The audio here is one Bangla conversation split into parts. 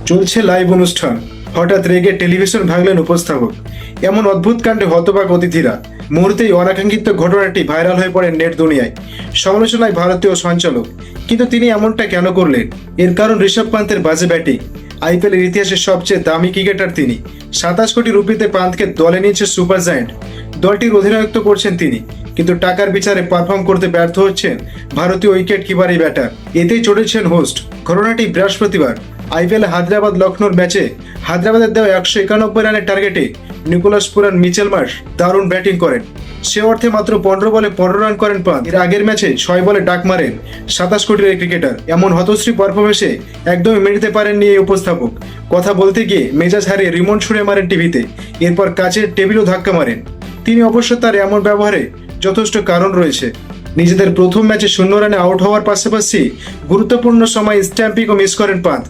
চলছে লাইভ অনুষ্ঠান, হঠাৎ রেগে টেলিভিশন ভাঙলেন উপস্থাপক। এমন অদ্ভুত কাণ্ডে হতবাক অতিথিরা। মুহূর্তেই অনাকাঙ্ক্ষিত ঘটনাটি ভাইরাল হয়ে পড়ে নেট দুনিয়ায়। সমালোচনায় ভারতীয় সঞ্চালক, কিন্তু তিনি এমনটা কেন করলেন? এর কারণ ঋষভ পান্তের বাজে ব্যাটিং। আইপিএলের ইতিহাসের সবচেয়ে দামি ক্রিকেটার তিনি। 27 কোটি রুপিতে পান্থকে দলে নিয়েছে সুপার জায়ান্ট। দলটির অধিনায়কত্ব করছেন তিনি, কিন্তু টাকার বিচারে পারফর্ম করতে ব্যর্থ হচ্ছেন ভারতীয় উইকেট কিপার এই ব্যাটার। এতেই চড়েছেন হোস্ট। ঘটনাটি বৃহস্পতিবার আইপিএল হায়দ্রাবাদ লখনৌর ম্যাচে হায়দ্রাবাদের দেওয়া 191 রানের টার্গেটে নিকোলাস পুরান মিচেল মার্শ দারুণ ব্যাটিং করেন। সে অর্থে মাত্র 15 বলে 15 রান করেন পান্থ। এর আগের ম্যাচে 6 বলে ডাক মারেন 27 কোটির এই ক্রিকেটার। এমন হতশ্রী পারফরমেন্সে একদমই মেনে পারেননি এই উপস্থাপক। কথা বলতে গিয়ে মেজাজ হারিয়ে রিমোট ছুঁড়ে মারেন টিভিতে, এরপর কাচের টেবিলও ধাক্কা মারেন তিনি। অবশ্য তার এমন ব্যবহারে যথেষ্ট কারণ রয়েছে। নিজেদের প্রথম ম্যাচে 0 রানে আউট হওয়ার পাশাপাশি গুরুত্বপূর্ণ সময় স্ট্যাম্পিংও মিস করেন পান্থ।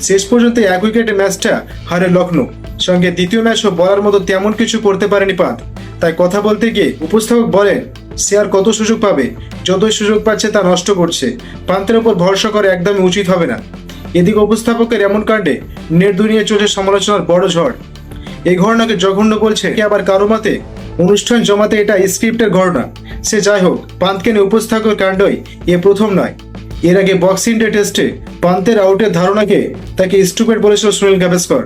শেষ পর্যন্ত 1 উইকেটে ম্যাচটা হারে লখনৌ। সঙ্গে দ্বিতীয় ম্যাচও বলার মতো তেমন কিছু করতে পারেনি পান্থ। তাই কথা বলতে গিয়ে উপস্থাপক বলেন, সে আর কত সুযোগ পাবে? যতই সুযোগ পাচ্ছে তা নষ্ট করছে। পান্থের ওপর ভরসা করে একদমই উচিত হবে না। এদিকে উপস্থাপকের এমন কাণ্ডে নেট দুনিয়ায় চলছে সমালোচনার বড় ঝড়। এই ঘটনাকে জঘন্য বলছে আবার কারো মতে অনুষ্ঠান জমাতে এটা স্ক্রিপ্টের ঘটনা। সে যাই হোক, পান্থকে নিয়ে উপস্থাপকের কাণ্ডই এ প্রথম নয়। এর আগে বক্সিং ডে টেস্টে পান্থের আউটের ধারণাকে তাকে স্টুপিড বলেছিল সুনীল গাভাস্কর।